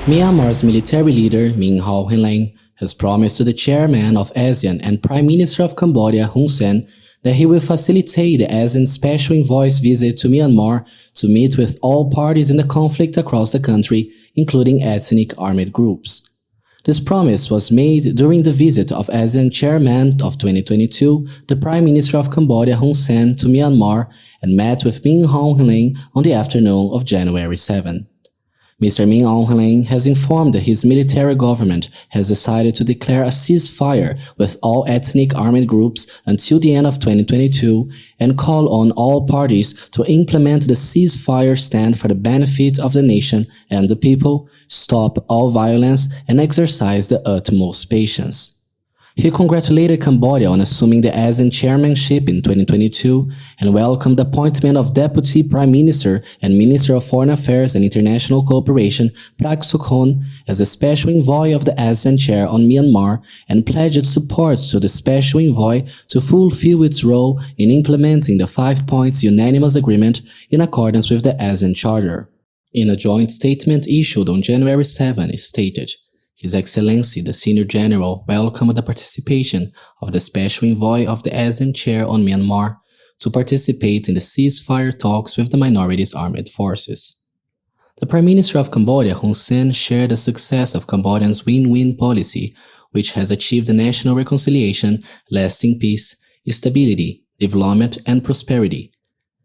Myanmar's military leader Min Aung Hlaing has promised to the chairman of ASEAN and Prime Minister of Cambodia Hun Sen that he will facilitate the ASEAN Special Envoy's visit to Myanmar to meet with all parties in the conflict across the country, including ethnic armed groups. This promise was made during the visit of ASEAN Chairman of 2022, the Prime Minister of Cambodia Hun Sen to Myanmar and met with Min Aung Hlaing on the afternoon of January 7. Mr. Min Aung Hlaing has informed that his military government has decided to declare a ceasefire with all ethnic armed groups until the end of 2022 and call on all parties to implement the ceasefire stand for the benefit of the nation and the people, stop all violence, and exercise the utmost patience. He congratulated Cambodia on assuming the ASEAN chairmanship in 2022 and welcomed the appointment of Deputy Prime Minister and Minister of Foreign Affairs and International Cooperation Prak Sokhonn as the Special Envoy of the ASEAN Chair on Myanmar and pledged support to the Special Envoy to fulfill its role in implementing the 5 points unanimous agreement in accordance with the ASEAN Charter. In a joint statement issued on January 7, it stated, His Excellency the Senior General welcomed the participation of the Special Envoy of the ASEAN Chair on Myanmar to participate in the ceasefire talks with the minorities' armed forces. The Prime Minister of Cambodia, Hun Sen, shared the success of Cambodia's win-win policy, which has achieved national reconciliation, lasting peace, stability, development, and prosperity.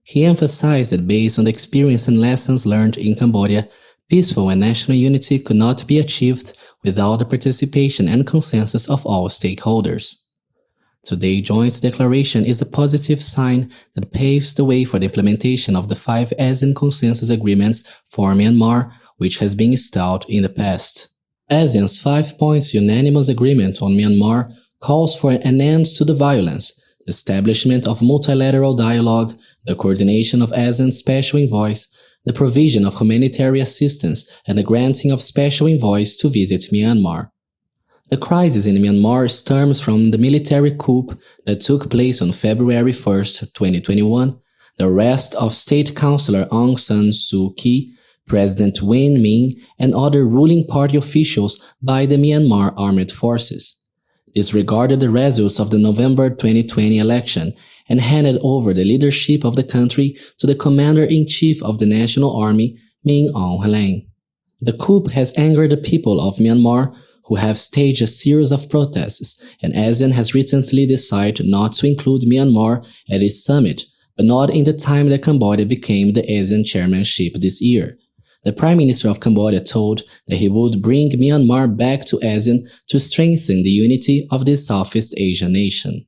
He emphasized that based on the experience and lessons learned in Cambodia, peaceful and national unity could not be achieved without the participation and consensus of all stakeholders. Today's joint declaration is a positive sign that paves the way for the implementation of the 5 ASEAN consensus agreements for Myanmar, which has been stalled in the past. ASEAN's 5 points unanimous agreement on Myanmar calls for an end to the violence, the establishment of multilateral dialogue, the coordination of ASEAN special envoys, the provision of humanitarian assistance, and the granting of special envoys to visit Myanmar. The crisis in Myanmar stems from the military coup that took place on February 1, 2021, the arrest of State Councillor Aung San Suu Kyi, President Win Myint, and other ruling party officials by the Myanmar Armed Forces. Disregarded the results of the November 2020 election and handed over the leadership of the country to the Commander-in-Chief of the National Army, Min Aung Hlaing. The coup has angered the people of Myanmar, who have staged a series of protests, and ASEAN has recently decided not to include Myanmar at its summit, but not in the time that Cambodia became the ASEAN chairmanship this year. The Prime Minister of Cambodia told that he would bring Myanmar back to ASEAN to strengthen the unity of this Southeast Asian nation.